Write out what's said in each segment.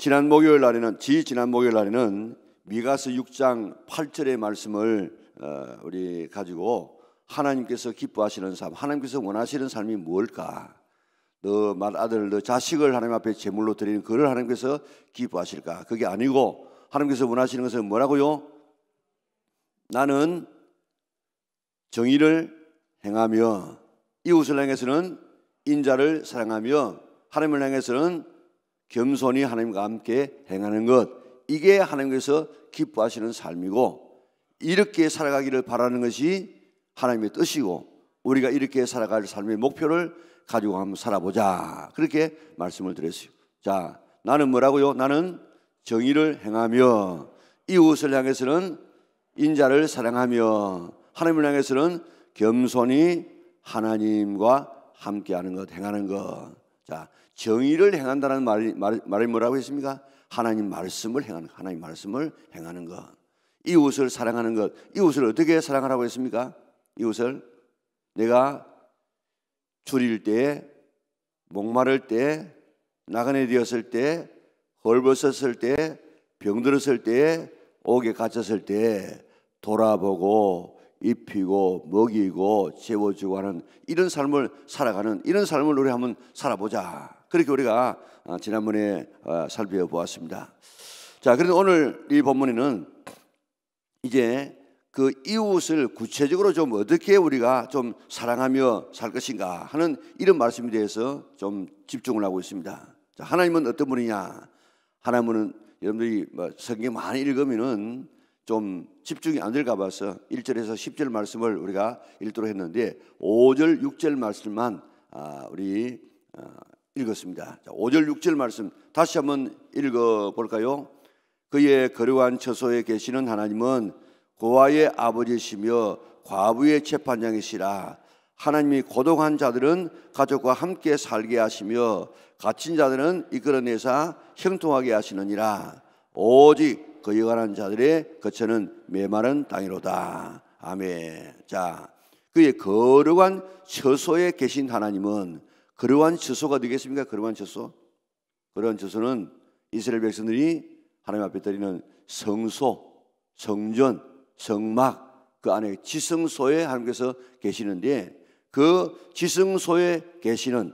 지난 목요일 날에는 미가서 6장 8절의 말씀을 우리 가지고 하나님께서 기뻐하시는 삶, 하나님께서 원하시는 삶이 무엇일까? 너 맏아들, 너 자식을 하나님 앞에 제물로 드리는 그를 하나님께서 기뻐하실까? 그게 아니고 하나님께서 원하시는 것은 뭐라고요? 나는 정의를 행하며 이웃을 향해서는 인자를 사랑하며 하나님을 향해서는 겸손히 하나님과 함께 행하는 것, 이게 하나님께서 기뻐하시는 삶이고 이렇게 살아가기를 바라는 것이 하나님의 뜻이고 우리가 이렇게 살아갈 삶의 목표를 가지고 한번 살아보자, 그렇게 말씀을 드렸어요. 자, 나는 뭐라고요? 나는 정의를 행하며 이웃을 향해서는 인자를 사랑하며 하나님을 향해서는 겸손히 하나님과 함께하는 것, 행하는 것. 자, 정의를 행한다는 말이 뭐라고 했습니까? 하나님 말씀을 행하는 것. 이웃을 사랑하는 것. 이웃을 어떻게 사랑하라고 했습니까? 이웃을 내가 줄일 때, 목마를 때, 나그네 되었을 때, 헐벗었을 때, 병들었을 때, 옥에 갇혔을 때 돌아보고 입히고 먹이고 재워주고 하는 이런 삶을 살아가는, 이런 삶을 우리 한번 살아보자, 그렇게 우리가 지난번에 살펴보았습니다. 자, 그런데 오늘 이 본문에는 이제 그 이웃을 구체적으로 좀 어떻게 우리가 좀 사랑하며 살 것인가 하는 이런 말씀에 대해서 좀 집중을 하고 있습니다. 자, 하나님은 어떤 분이냐? 하나님은 여러분들이 성경 많이 읽으면은 좀 집중이 안 될까 봐서 1절에서 10절 말씀을 우리가 읽도록 했는데 5절, 6절 말씀만 우리 읽었습니다. 자, 5절, 6절 말씀 다시 한번 읽어볼까요? 그의 거룩한 처소에 계시는 하나님은 고아의 아버지시며 과부의 재판장이시라. 하나님이 고독한 자들은 가족과 함께 살게 하시며 갇힌 자들은 이끌어내사 형통하게 하시느니라. 오직 거역하는 자들의 거처는 메마른 땅이로다. 아멘. 자, 그의 거룩한 처소에 계신 하나님은, 거룩한 처소가 되겠습니까? 거룩한 처소. 거룩한 처소는 이스라엘 백성들이 하나님 앞에 드리는 성소, 성전, 성막, 그 안에 지성소에 하나님께서 계시는데, 그 지성소에 계시는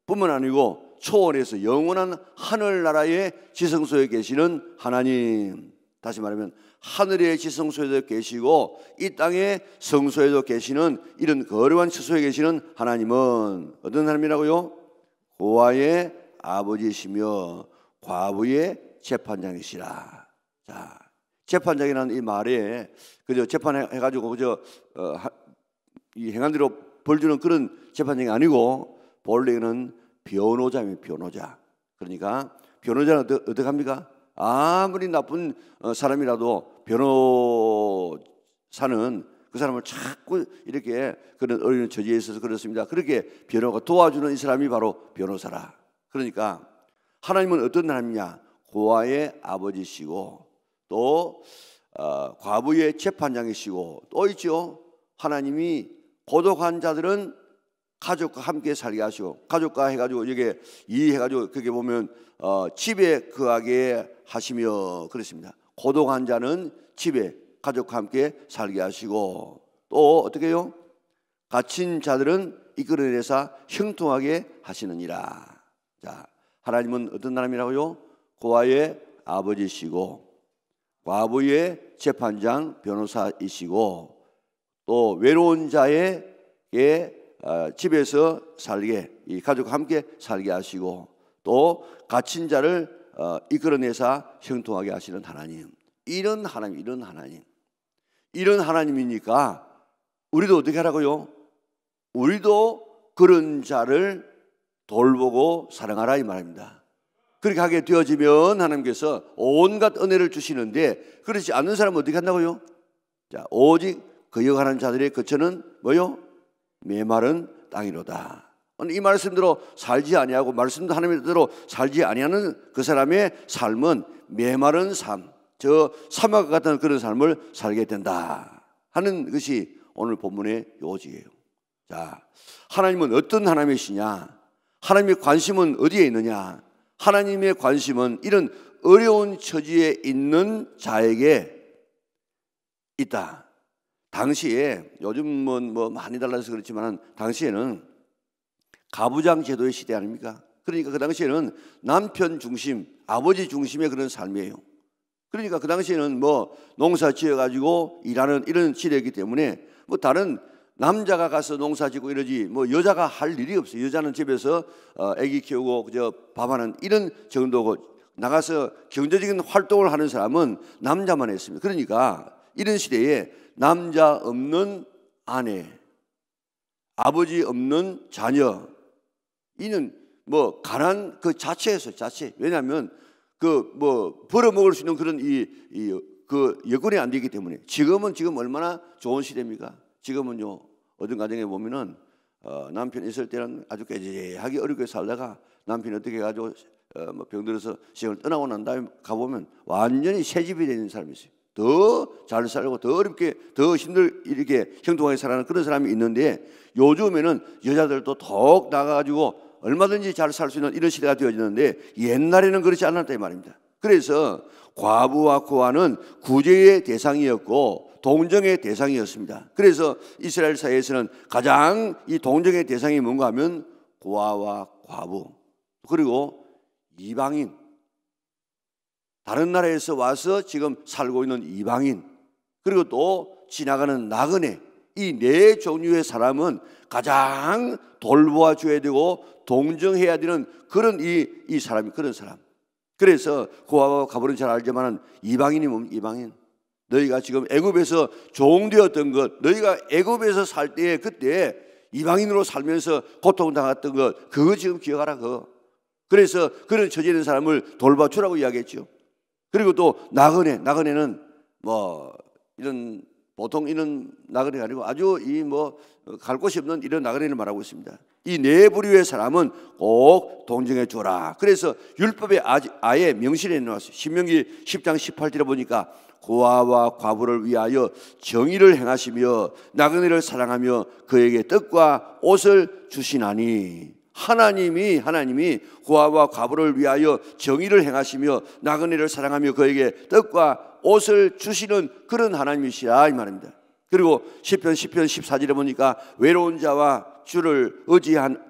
뿐만 아니고 초원에서 영원한 하늘나라의 지성소에 계시는 하나님, 다시 말하면 하늘의 지성소에도 계시고 이 땅의 성소에도 계시는 이런 거룩한 처소에 계시는 하나님은 어떤 하나님이라고요? 고아의 아버지시며 과부의 재판장이시라. 자, 재판장이라는 이 말에 그저 재판해가지고 그저 이 행한 대로 벌 주는 그런 재판장이 아니고 본래는 변호자입니다. 변호자. 그러니까 변호자는 어떻게 합니까? 아무리 나쁜 사람이라도 변호사는 그 사람을 자꾸 이렇게 그런 어려운 처지에 있어서 그렇습니다. 그렇게 변호가 도와주는 이 사람이 바로 변호사라. 그러니까 하나님은 어떤 하나님이냐? 고아의 아버지시고 또 과부의 재판장이시고 또 있죠. 하나님이 고독한 자들은 가족과 함께 살게 하시고, 가족과 해가지고 이게 이해해가지고 그게 보면 집에 거하게 하시며 그렇습니다. 고독한 자는 집에 가족과 함께 살게 하시고 또 어떻게 해요? 갇힌 자들은 이끌어내사 형통하게 하시느니라. 자, 하나님은 어떤 하나님이라고요? 고아의 아버지시고 과부의 재판장 변호사이시고 또 외로운 자에게 집에서 살게, 이 가족과 함께 살게 하시고 또 갇힌 자를 이끌어내사 형통하게 하시는 하나님. 이런 하나님이니까 우리도 어떻게 하라고요? 우리도 그런 자를 돌보고 사랑하라 이 말입니다. 그렇게 하게 되어지면 하나님께서 온갖 은혜를 주시는데, 그렇지 않는 사람은 어떻게 한다고요? 자, 오직 거역하는 자들의 거처는 뭐요? 메마른 땅이로다. 이 말씀대로 살지 아니하고 말씀도 하나님의 뜻대로 살지 아니하는 그 사람의 삶은 메마른 삶, 저 사막 같은 그런 삶을 살게 된다 하는 것이 오늘 본문의 요지예요. 자, 하나님은 어떤 하나님이시냐? 하나님의 관심은 어디에 있느냐? 하나님의 관심은 이런 어려운 처지에 있는 자에게 있다. 당시에 요즘은 뭐 많이 달라서 그렇지만 당시에는 가부장 제도의 시대 아닙니까? 그러니까 그 당시에는 남편 중심, 아버지 중심의 그런 삶이에요. 그러니까 그 당시에는 뭐 농사 지어가지고 일하는 이런 시대이기 때문에 뭐 다른 남자가 가서 농사 짓고 이러지 뭐 여자가 할 일이 없어요. 여자는 집에서 아기 키우고 그저 밥하는 이런 정도고 나가서 경제적인 활동을 하는 사람은 남자만 했습니다. 그러니까 이런 시대에 남자 없는 아내, 아버지 없는 자녀, 이는 뭐 가난 그 자체에서 자체. 왜냐하면 그 뭐 벌어먹을 수 있는 그런 그 여건이 안 되기 때문에. 지금 얼마나 좋은 시대입니까? 지금은요 어떤 가정에 보면은 남편 있을 때는 아주 깨지하게 어렵게 살다가 남편이 어떻게 해가지고 뭐 병들어서 시험을 떠나고 난 다음에 가보면 완전히 새집이 되는 사람이 있어요. 더 잘 살고 더 어렵게 더 이렇게 형통하게 살아가는 그런 사람이 있는데, 요즘에는 여자들도 더욱 나가가지고 얼마든지 잘 살 수 있는 이런 시대가 되어지는데 옛날에는 그렇지 않았다 이 말입니다. 그래서 과부와 고아는 구제의 대상이었고 동정의 대상이었습니다. 그래서 이스라엘 사회에서는 가장 이 동정의 대상이 뭔가 하면 고아와 과부, 그리고 이방인, 다른 나라에서 와서 지금 살고 있는 이방인, 그리고 또 지나가는 나그네, 이 네 종류의 사람은 가장 돌보아 줘야 되고 동정해야 되는 그런 이 사람이 그런 사람. 그래서 고아와 과부는 잘 알지만 이방인이 뭡니까? 이방인. 너희가 지금 애굽에서 종되었던 것, 너희가 애굽에서 살 때에 그때 이방인으로 살면서 고통당했던 것, 그거 지금 기억하라 그거. 그래서 그런 처지에 있는 사람을 돌봐주라고 이야기했죠. 그리고 또 나그네는 뭐 이런 보통 이런 나그네가 아니고 아주 이 뭐 갈 곳이 없는 이런 나그네를 말하고 있습니다. 이 네 부류의 사람은 꼭 동정해 주라. 그래서 율법에 아예 명시해 놓았어요. 신명기 10장 18절에 보니까 고아와 과부를 위하여 정의를 행하시며 나그네를 사랑하며 그에게 떡과 옷을 주시나니. 하나님이 고아와 과부를 위하여 정의를 행하시며 나그네를 사랑하며 그에게 떡과 옷을 주시는 그런 하나님이시라 이 말입니다. 그리고 시편 14절에 보니까 외로운 자가 주를 의지하나이다.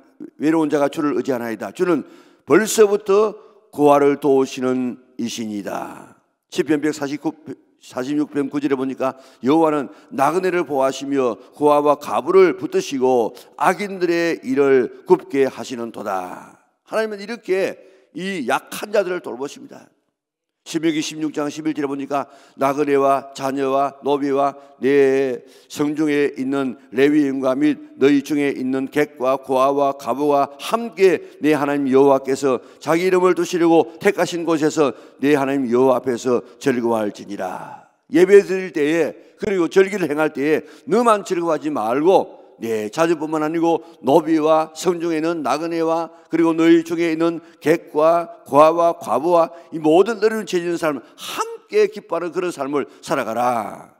주는 벌써부터 고아를 도우시는 이신이다. 시편 146편 9절에 보니까 여호와는 나그네를 보호하시며 고아와 과부를 붙드시고 악인들의 일을 굽게 하시는도다. 하나님은 이렇게 이 약한 자들을 돌보십니다. 신명기 16장 11절에 보니까 나그네와 자녀와 노비와 내 성중에 있는 레위인과 및 너희 중에 있는 객과 고아와 과부가 함께 내 하나님 여호와께서 자기 이름을 두시려고 택하신 곳에서 내 하나님 여호와 앞에서 즐거워할지니라. 예배 드릴 때에 그리고 절기를 행할 때에 너만 즐거워하지 말고 네 자녀뿐만 아니고 노비와 성중에 있는 나그네와 그리고 너희 중에 있는 객과 고아와 과부와 이 모든 어려운 처지에 있는 사람을 함께 기뻐하는 그런 삶을 살아가라.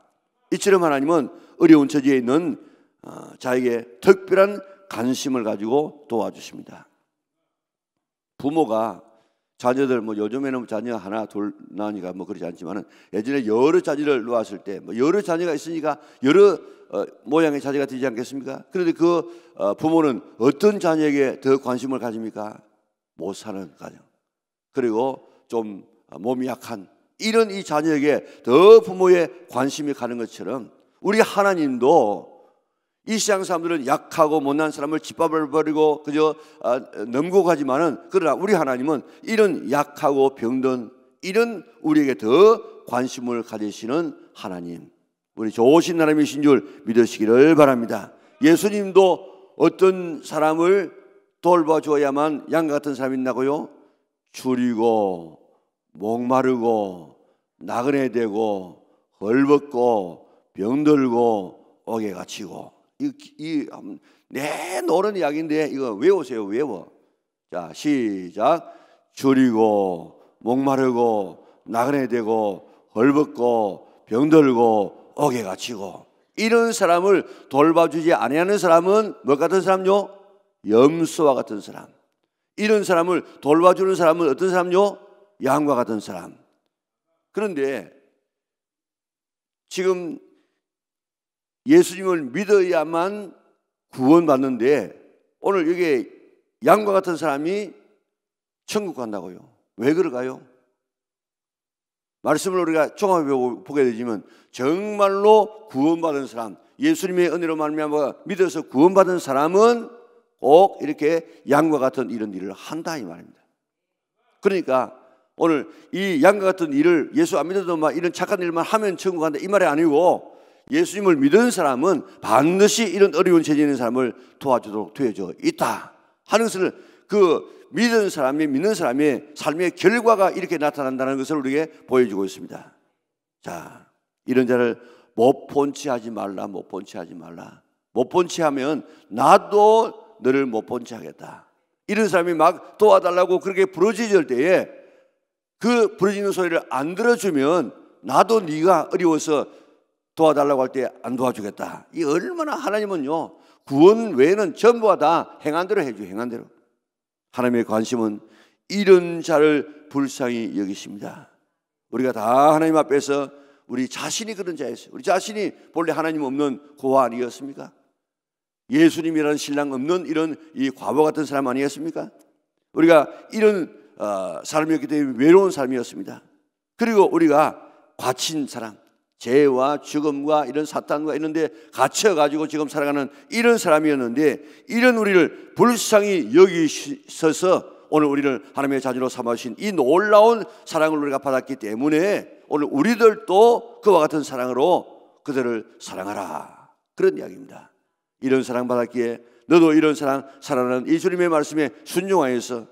이처럼 하나님은 어려운 처지에 있는 자에게 특별한 관심을 가지고 도와주십니다. 부모가 자녀들 뭐 요즘에는 자녀 하나 둘 나니까 뭐 그렇지 않지만은 예전에 여러 자녀를 놓았을 때 뭐 여러 자녀가 있으니까 여러 모양의 자녀가 되지 않겠습니까? 그런데 그 부모는 어떤 자녀에게 더 관심을 가집니까? 못 사는 가정, 그리고 좀 몸이 약한 이런 이 자녀에게 더 부모의 관심이 가는 것처럼 우리 하나님도 이 세상 사람들은 약하고 못난 사람을 짓밟아버리고 그저 넘고 가지만은, 그러나 우리 하나님은 이런 약하고 병든 이런 우리에게 더 관심을 가지시는 하나님, 우리 좋으신 하나님이신 줄 믿으시기를 바랍니다. 예수님도 어떤 사람을 돌봐줘야만 양과 같은 사람이 있나고요? 줄이고 목마르고 나그네되고 헐벗고 병들고 옥에 갇히고, 내놓은 이야기인데 이거 외우세요. 외워. 자, 시작. 줄이고 목마르고 나그네되고 헐벗고 병들고 옥에 갇히고, 이런 사람을 돌봐주지 아니하는 사람은 뭐 같은 사람요? 염소와 같은 사람. 이런 사람을 돌봐주는 사람은 어떤 사람요? 양과 같은 사람. 그런데 지금 예수님을 믿어야만 구원받는데 오늘 여기 양과 같은 사람이 천국 간다고요. 왜 그럴까요? 말씀을 우리가 종합해 보게 되지만 정말로 구원받은 사람, 예수님의 은혜로 말미암아 믿어서 구원받은 사람은 꼭 이렇게 양과 같은 이런 일을 한다 이 말입니다. 그러니까 오늘 이 양과 같은 일을 예수 안 믿어도 막 이런 착한 일만 하면 천국 간다 이 말이 아니고 예수님을 믿은 사람은 반드시 이런 어려운 처지에 있는 사람을 도와주도록 되어져 있다 하는 것을 믿는 사람의 삶의 결과가 이렇게 나타난다는 것을 우리에게 보여주고 있습니다. 자, 이런 자를 못 본 채 하지 말라. 못 본 채 하지 말라. 못 본 채 하면 나도 너를 못 본 채 하겠다. 이런 사람이 막 도와달라고 그렇게 부르짖을 때에 그 부르짖는 소리를 안 들어주면 나도 네가 어려워서 도와달라고 할 때 안 도와주겠다. 이 얼마나 하나님은요 구원 외에는 전부가 다 행한 대로 해줘요. 행한 대로. 하나님의 관심은 이런 자를 불쌍히 여기십니다. 우리가 다 하나님 앞에서 우리 자신이 그런 자였어요. 우리 자신이 본래 하나님 없는 고아 아니었습니까? 예수님이라는 신랑 없는 이런 이 과부 같은 사람 아니었습니까? 우리가 이런 사람이었기 때문에 외로운 삶이었습니다. 그리고 우리가 갇힌 사람, 죄와 죽음과 이런 사탄과 이런 데 갇혀가지고 지금 살아가는 이런 사람이었는데 이런 우리를 불쌍히 여기셔서 오늘 우리를 하나님의 자녀로 삼아주신 이 놀라운 사랑을 우리가 받았기 때문에 오늘 우리들도 그와 같은 사랑으로 그들을 사랑하라 그런 이야기입니다. 이런 사랑 받았기에 너도 이런 사랑 살아라는 이 주님의 말씀에 순종하여서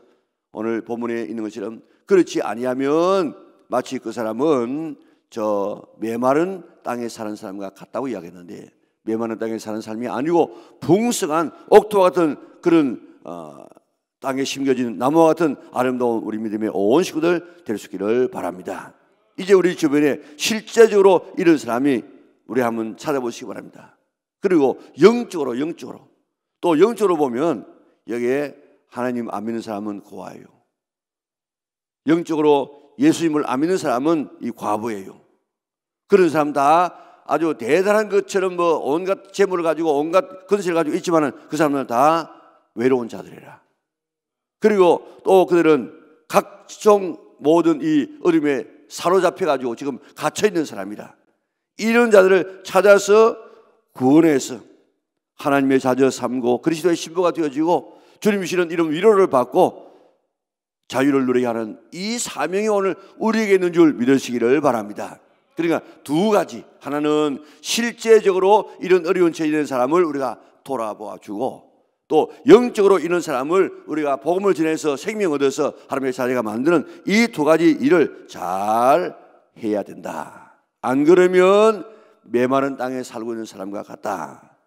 오늘 본문에 있는 것처럼 그렇지 아니하면 마치 그 사람은 저 메마른 땅에 사는 사람과 같다고 이야기했는데 메마른 땅에 사는 삶이 아니고 풍성한 옥토와 같은 그런 땅에 심겨진 나무와 같은 아름다운 우리 믿음의 온 식구들 될 수 있기를 바랍니다. 이제 우리 주변에 실제적으로 이런 사람이 우리 한번 찾아보시기 바랍니다. 그리고 영적으로 또 영적으로 보면 여기에 하나님 안 믿는 사람은 고아예요. 영적으로 예수님을 안 믿는 사람은 이 과부예요. 그런 사람 다 아주 대단한 것처럼 뭐 온갖 재물을 가지고 온갖 건설을 가지고 있지만은 그 사람들은 다 외로운 자들이라. 그리고 또 그들은 각종 모든 이 어둠에 사로잡혀 가지고 지금 갇혀 있는 사람이라. 이런 자들을 찾아서 구원해서 하나님의 자녀 삼고 그리스도의 신부가 되어지고 주님 주시는 이런 위로를 받고 자유를 누리게 하는 이 사명이 오늘 우리에게 있는 줄 믿으시기를 바랍니다. 그러니까 두 가지, 하나는 실제적으로 이런 어려운 처지에 있는 사람을 우리가 돌아보아 주고 또 영적으로 이런 사람을 우리가 복음을 전해서 생명 얻어서 하나님의 자녀가 만드는 이 두 가지 일을 잘 해야 된다. 안 그러면 메마른 땅에 살고 있는 사람과 같다.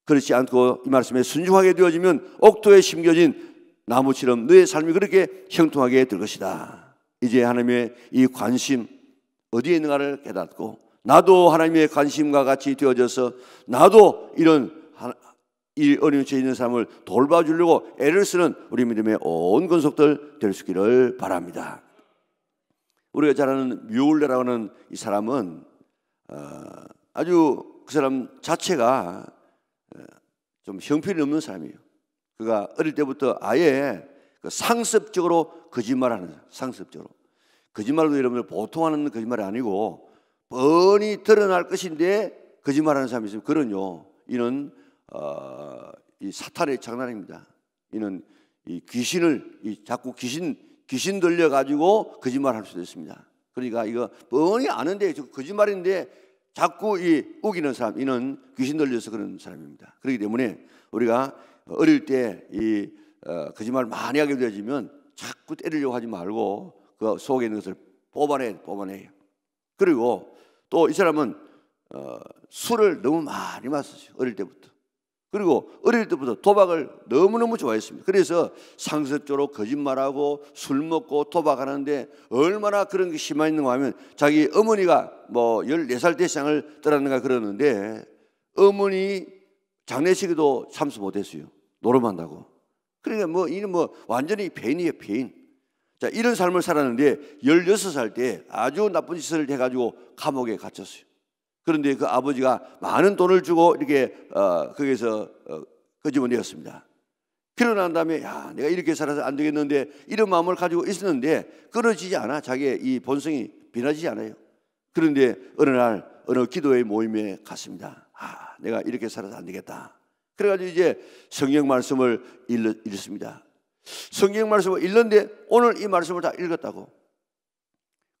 그렇지 않고 이 말씀에 순종하게 되어지면 옥토에 심겨진 나무처럼 너의 삶이 그렇게 형통하게 될 것이다. 이제 하나님의 이 관심 어디에 있는가를 깨닫고 나도 하나님의 관심과 같이 되어져서 나도 이런 이 어려운 처지에 있는 사람을 돌봐주려고 애를 쓰는 우리 믿음의 온 권속들 될 수 있기를 바랍니다. 우리가 잘 아는 뮤울레라고 하는 이 사람은 아주 그 사람 자체가 좀 형편이 없는 사람이에요. 그가 어릴 때부터 아예 상습적으로 거짓말하는, 상습적으로 거짓말도 여러분들 보통 하는 거짓말이 아니고 뻔히 드러날 것인데 거짓말하는 사람이 있으면 그런요, 이는 이 사탄의 장난입니다. 이는 이 귀신을 자꾸 귀신 들려 가지고 거짓말할 수도 있습니다. 그러니까 이거 뻔히 아는데 거짓말인데 자꾸 이 우기는 사람, 이는 귀신 들려서 그런 사람입니다. 그렇기 때문에 우리가 어릴 때 이 거짓말 많이 하게 되어지면 자꾸 때리려고 하지 말고 그 속에 있는 것을 뽑아내요. 그리고 또 이 사람은 술을 너무 많이 마셨어요. 어릴 때부터. 그리고 어릴 때부터 도박을 너무너무 좋아했습니다. 그래서 상습적으로 거짓말하고 술 먹고 도박하는데 얼마나 그런 게 심했는가 하면 자기 어머니가 뭐 14살 때 세상을 떠났는가 그러는데 어머니 장례식에도 참석 못했어요. 노름한다고. 그러니까 이는 완전히 폐인이에요, 폐인. 자, 이런 삶을 살았는데 16살 때 아주 나쁜 짓을 해가지고 감옥에 갇혔어요. 그런데 그 아버지가 많은 돈을 주고 이렇게 거기서 끄집어내었습니다. 그러고 난 다음에 야, 내가 이렇게 살아서 안 되겠는데 이런 마음을 가지고 있었는데 끊어지지 않아. 자기의 이 본성이 변하지 않아요. 그런데 어느 날 어느 기도회 모임에 갔습니다. 아, 내가 이렇게 살아서 안 되겠다. 그래가지고 이제 성경 말씀을 읽습니다. 성경 말씀을 읽는데 오늘 이 말씀을 다 읽었다고.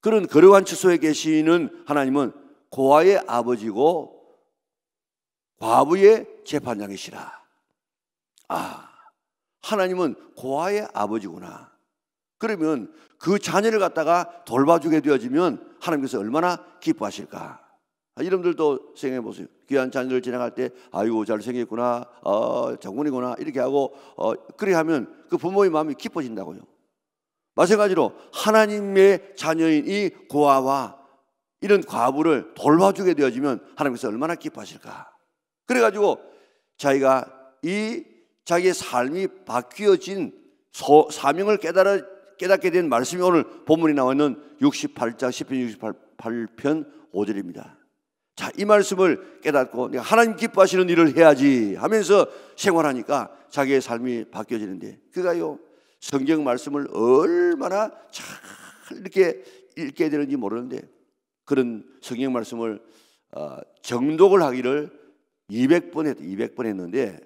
그런 거룩한 처소에 계시는 하나님은 고아의 아버지고 과부의 재판장이시라. 아, 하나님은 고아의 아버지구나. 그러면 그 자녀를 갖다가 돌봐주게 되어지면 하나님께서 얼마나 기뻐하실까. 여러분들도 생각해 보세요. 귀한 자녀를 지나갈 때 아이고 잘생겼구나, 장군이구나 이렇게 하고 그래 하면 그 부모의 마음이 기뻐진다고요. 마찬가지로 하나님의 자녀인 이 고아와 이런 과부를 돌봐주게 되어지면 하나님께서 얼마나 기뻐하실까. 그래가지고 자기가 이 자기의 삶이 바뀌어진 사명을 깨닫게 된 말씀이 오늘 본문에 나와 있는 68장 10편 68편 5절입니다. 자, 이 말씀을 깨닫고 내가 하나님 기뻐하시는 일을 해야지 하면서 생활하니까 자기의 삶이 바뀌어지는데 그가요 성경 말씀을 얼마나 잘 이렇게 읽게 되는지 모르는데 그런 성경 말씀을 정독을 하기를 200번 했는데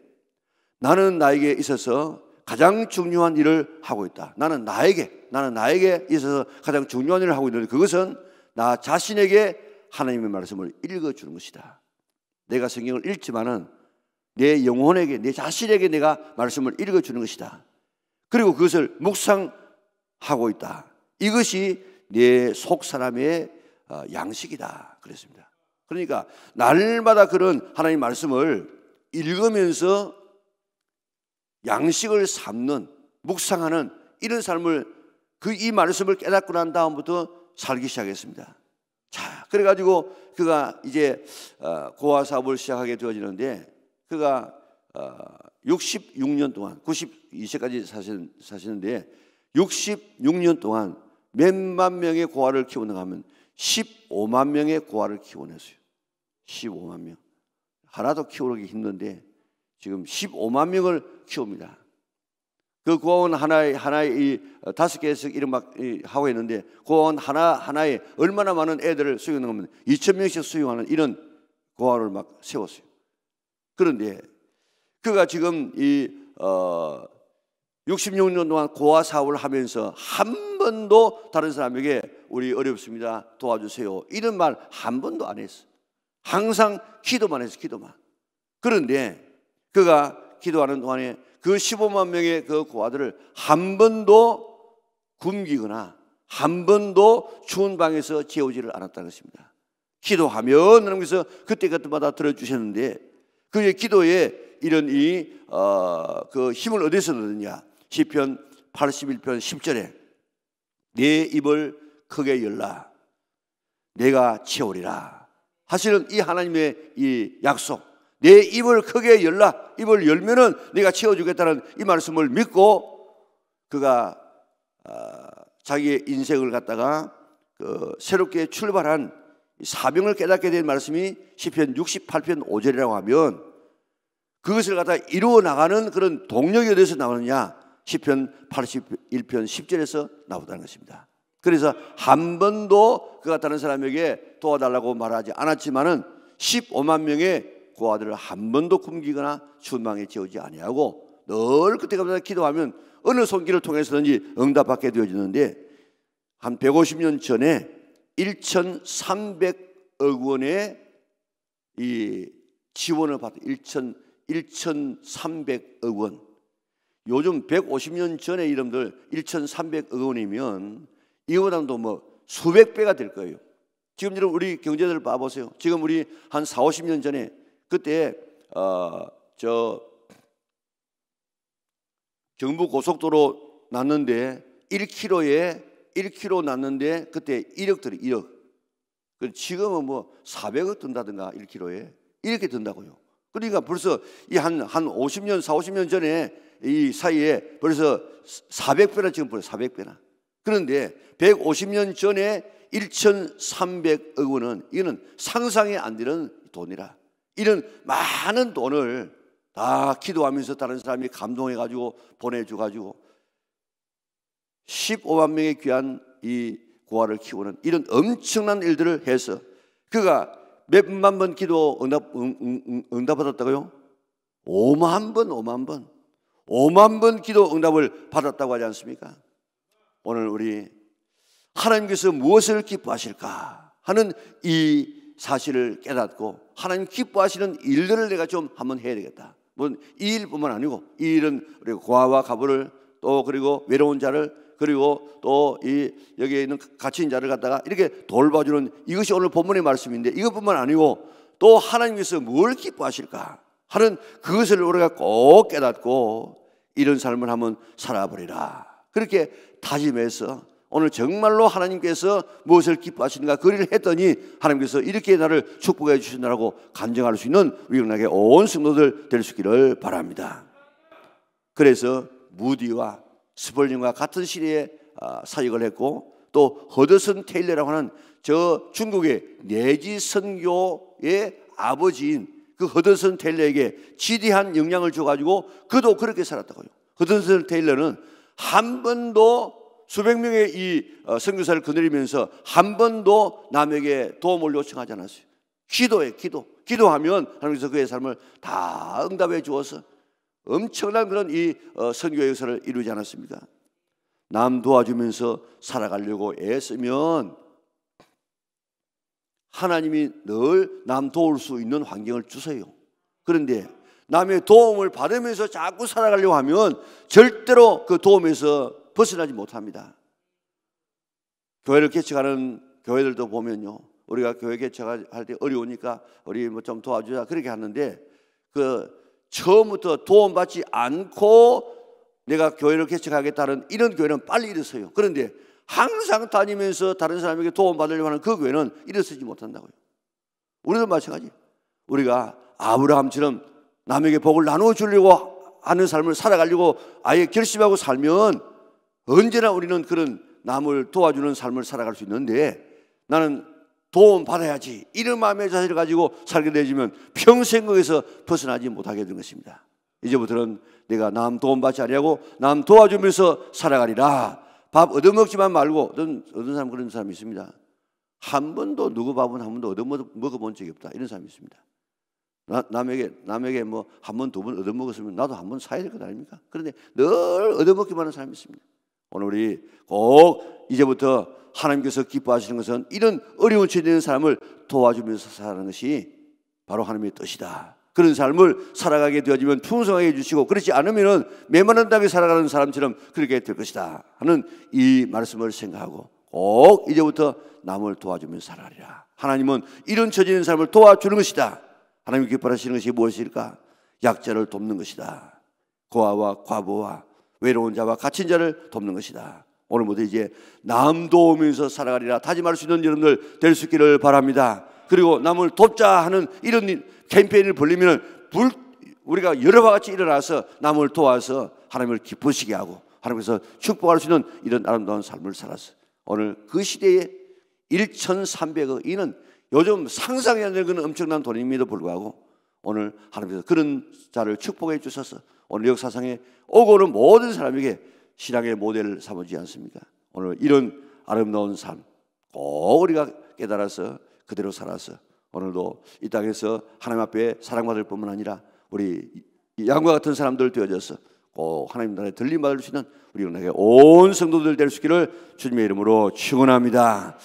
나는 나에게 있어서 가장 중요한 일을 하고 있다. 나는 나에게 있어서 가장 중요한 일을 하고 있는데 그것은 나 자신에게 하나님의 말씀을 읽어주는 것이다. 내가 성경을 읽지만은 내 영혼에게, 내 자신에게 내가 말씀을 읽어주는 것이다. 그리고 그것을 묵상하고 있다. 이것이 내 속 사람의 양식이다. 그랬습니다. 그러니까 날마다 그런 하나님 말씀을 읽으면서 양식을 삼는, 묵상하는 이런 삶을 이 말씀을 깨닫고 난 다음부터 살기 시작했습니다. 자, 그래가지고 그가 이제 고아 사업을 시작하게 되어지는데 그가 66년 동안 92세까지 사시는데 66년 동안 몇만 명의 고아를 키우는가 하면 15만 명의 고아를 키워냈어요. 15만 명. 하나도 키우기 힘든데 지금 15만 명을 키웁니다. 그 고아원 하나에 이 5개씩 이름 막 하고 있는데 고아원 하나에 얼마나 많은 애들을 수용하는 겁니다. 2,000명씩 수용하는 이런 고아원을 막 세웠어요. 그런데 그가 지금 이 66년 동안 고아 사업을 하면서 한 번도 다른 사람에게 우리 어렵습니다 도와주세요 이런 말 한 번도 안 했어. 항상 기도만 했어. 기도만. 그런데 그가 기도하는 동안에 그 15만 명의 그 고아들을 한 번도 굶기거나 한 번도 추운 방에서 재우지를 않았다는 것입니다. 기도하면 하나님께서 그때마다 들어주셨는데 그의 기도에 이런 그 힘을 어디서 얻느냐. 시편 81편 10절에 내 입을 크게 열라 내가 채우리라 하시는 이 하나님의 이 약속, 내 입을 크게 열라, 입을 열면은 내가 채워주겠다는 이 말씀을 믿고 그가 자기의 인생을 갖다가 새롭게 출발한 사명을 깨닫게 된 말씀이 시편 68편 5절이라고 하면 그것을 갖다 이루어 나가는 그런 동력이 어디서 나오느냐. 시편 81편 10절에서 나오다는 것입니다. 그래서 한 번도 그가 다른 사람에게 도와달라고 말하지 않았지만은 15만 명의 고아들을 한 번도 굶기거나 추운 방에 재우지 아니하고 늘 그때마다 기도하면 어느 손길을 통해서든지 응답받게 되어지는데 한 150년 전에 1,300억 원의 이 지원을 받은 1,300억 원. 요즘 150년 전에 이름들 1,300억 원이면 이거보다도 뭐 수백 배가 될 거예요. 지금 여러분 우리 경제들 봐보세요. 지금 우리 한 4, 50년 전에 그때 경부 고속도로 났는데 1km 났는데 그때 1억 들이 1억. 지금은 뭐 400억 든다든가 1km에 이렇게 든다고요. 그러니까 벌써 이 한 50년, 4, 50년 전에 이 사이에 벌써 400배나 지금 벌써 400배나. 그런데 150년 전에 1,300억 원은 이거는 상상이 안 되는 돈이라. 이런 많은 돈을 다 기도하면서 다른 사람이 감동해가지고 보내줘가지고 15만 명의 귀한 이 고아를 키우는 이런 엄청난 일들을 해서 그가 몇만 번 기도 응답받았다고요? 5만 번 5만 번 기도 응답을 받았다고 하지 않습니까? 오늘 우리 하나님께서 무엇을 기뻐하실까 하는 이 사실을 깨닫고 하나님 기뻐하시는 일들을 내가 좀 한번 해야 되겠다. 물론 이 일뿐만 아니고 이 일은 우리 고아와 과부를 또 그리고 외로운 자를 그리고 또 이 여기에 있는 갇힌 자를 갖다가 이렇게 돌봐주는 이것이 오늘 본문의 말씀인데 이것뿐만 아니고 또 하나님께서 뭘 기뻐하실까 하는 그것을 우리가 꼭 깨닫고 이런 삶을 한번 살아버리라. 그렇게 다짐해서 오늘 정말로 하나님께서 무엇을 기뻐하시는가 그리를 했더니 하나님께서 이렇게 나를 축복해 주신다고 간증할 수 있는 우리 영락의 온 성도들 될 수 있기를 바랍니다. 그래서 무디와 스펄링과 같은 시대에 사역을 했고 또 허드슨 테일러라고 하는 저 중국의 내지 선교의 아버지인 그 허드슨 테일러에게 지대한 영향을 줘가지고 그도 그렇게 살았다고요. 허드슨 테일러는 한 번도 수백 명의 이 선교사를 거느리면서 한 번도 남에게 도움을 요청하지 않았어요. 기도하면 하나님께서 그의 삶을 다 응답해 주어서 엄청난 그런 이 선교의 역사를 이루지 않았습니까? 남 도와주면서 살아가려고 애쓰면 하나님이 늘 남 도울 수 있는 환경을 주세요. 그런데 남의 도움을 받으면서 자꾸 살아가려고 하면 절대로 그 도움에서 벗어나지 못합니다. 교회를 개척하는 교회들도 보면요, 우리가 교회 개척할 때 어려우니까 우리 뭐 좀 도와주자 그렇게 하는데 그 처음부터 도움받지 않고 내가 교회를 개척하겠다는 이런 교회는 빨리 일어서요. 그런데 항상 다니면서 다른 사람에게 도움받으려고 하는 그 교회는 일어서지 못한다고요. 우리도 마찬가지. 우리가 아브라함처럼 남에게 복을 나누어 주려고 하는 삶을 살아가려고 아예 결심하고 살면 언제나 우리는 그런 남을 도와주는 삶을 살아갈 수 있는데 나는 도움 받아야지 이런 마음의 자세를 가지고 살게 되지면 평생 거기서 벗어나지 못하게 되는 것입니다. 이제부터는 내가 남 도움받지 아니하고 남 도와주면서 살아가리라. 밥 얻어먹지만 말고 어떤 사람 그런 사람이 있습니다. 한 번도 누구 밥은 한 번도 얻어먹어본 적이 없다 이런 사람이 있습니다. 남에게 뭐 한 번 두 번 얻어먹었으면 나도 한 번 사야 될 것 아닙니까? 그런데 늘 얻어먹기만 하는 사람이 있습니다. 오늘 우리 꼭 이제부터 하나님께서 기뻐하시는 것은 이런 어려운 처지에 있는 사람을 도와주면서 살아가는 것이 바로 하나님의 뜻이다. 그런 삶을 살아가게 되어지면 풍성하게 해주시고 그렇지 않으면 메마른 땅에 살아가는 사람처럼 그렇게 될 것이다 하는 이 말씀을 생각하고 꼭 이제부터 남을 도와주면서 살아가리라. 하나님은 이런 처지에 있는 사람을 도와주는 것이다. 하나님이 기뻐하시는 것이 무엇일까? 약자를 돕는 것이다. 고아와 과부와 외로운 자와 갇힌 자를 돕는 것이다. 오늘부터 이제 남 도우면서 살아가리라 다짐할 수 있는 여러분들 될 수 있기를 바랍니다. 그리고 남을 돕자 하는 이런 캠페인을 벌리면 우리가 여러 번 같이 일어나서 남을 도와서 하나님을 기쁘시게 하고 하나님께서 축복할 수 있는 이런 아름다운 삶을 살았어. 오늘 그 시대에 1,300억 이는 요즘 상상이 안 되는 엄청난 돈임에도 불구하고 오늘 하나님께서 그런 자를 축복해 주셔서 오늘 역사상에 오고 오는 모든 사람에게 신앙의 모델을 삼지 않습니까? 오늘 이런 아름다운 삶 꼭 우리가 깨달아서 그대로 살아서 오늘도 이 땅에서 하나님 앞에 사랑받을 뿐만 아니라 우리 양과 같은 사람들 되어져서 꼭 하나님 나라에 들림받을 수 있는 우리 영락의 온 성도들 될 수 있기를 주님의 이름으로 축원합니다.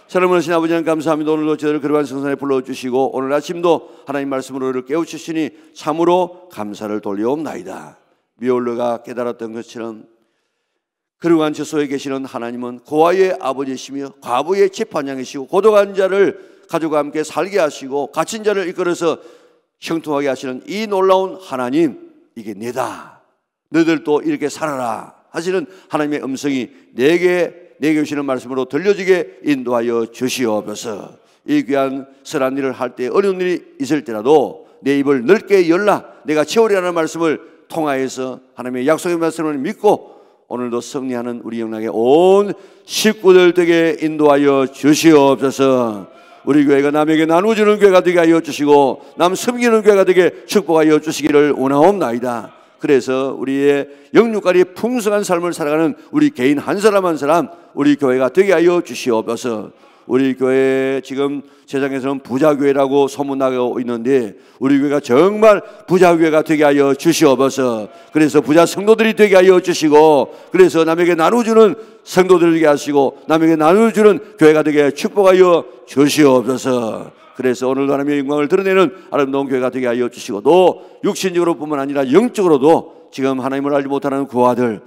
사랑하는 하나님 아버지 하나님 감사합니다. 오늘도 저희를 그러한 성산에 불러주시고 오늘 아침도 하나님 말씀으로 우리를 깨우치시니 참으로 감사를 돌려옵나이다. 미올르가 깨달았던 것처럼 그러한 저소에 계시는 하나님은 고아의 아버지시며 과부의 재판장이시고 고독한 자를 가족과 함께 살게 하시고 갇힌 자를 이끌어서 형통하게 하시는 이 놀라운 하나님, 이게 내다. 너희들도 이렇게 살아라 하시는 하나님의 음성이 내게 오시는 말씀으로 들려지게 인도하여 주시옵소서. 이 귀한 선한 일을 할 때 어려운 일이 있을 때라도 내 입을 넓게 열라 내가 채우리라는 말씀을 통하여서 하나님의 약속의 말씀을 믿고 오늘도 승리하는 우리 영락의 온 식구들 되게 인도하여 주시옵소서. 우리 교회가 남에게 나누어주는 교회가 되게 하여 주시고 남 섬기는 교회가 되게 축복하여 주시기를 원하옵나이다. 그래서 우리의 영육간이 풍성한 삶을 살아가는 우리 개인 한 사람 한 사람 우리 교회가 되게 하여 주시옵소서. 우리 교회 지금 세상에서는 부자교회라고 소문나고 있는데 우리 교회가 정말 부자교회가 되게 하여 주시옵소서. 그래서 부자 성도들이 되게 하여 주시고 그래서 남에게 나눠주는 성도들 되게 하시고 남에게 나눠주는 교회가 되게 축복하여 주시옵소서. 그래서 오늘도 하나님의 영광을 드러내는 아름다운 교회가 되게 하여 주시고 또 육신적으로 뿐만 아니라 영적으로도 지금 하나님을 알지 못하는 고아들,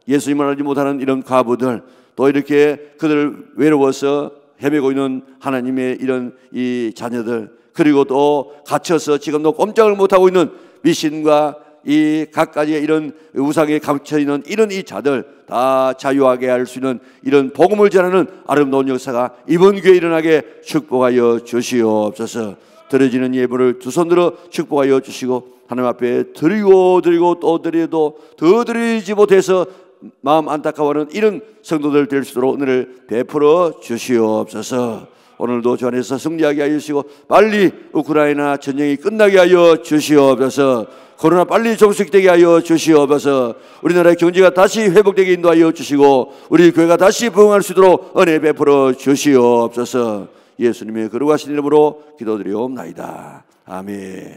예수님을 알지 못하는 이런 과부들, 또 이렇게 그들 외로워서 헤매고 있는 하나님의 이런 이 자녀들, 그리고 또 갇혀서 지금도 꼼짝을 못하고 있는 미신과 이 갖가지의 이런 우상에 갇혀있는 이런 이 자들 다 자유하게 할 수 있는 이런 복음을 전하는 아름다운 역사가 이번 교회에 일어나게 축복하여 주시옵소서. 드려지는 예물을 두 손 들어 축복하여 주시고 하나님 앞에 드리고 또 드려도 더 드리지 못해서 마음 안타까워하는 이런 성도들 될 수 있도록 은혜를 베풀어 주시옵소서. 오늘도 주 안에서 승리하게 하여 주시고 빨리 우크라이나 전쟁이 끝나게 하여 주시옵소서. 코로나 빨리 종식되게 하여 주시옵소서. 우리나라의 경제가 다시 회복되게 인도하여 주시고 우리 교회가 다시 부흥할 수 있도록 은혜 베풀어 주시옵소서. 예수님의 거룩하신 이름으로 기도드리옵나이다. 아멘.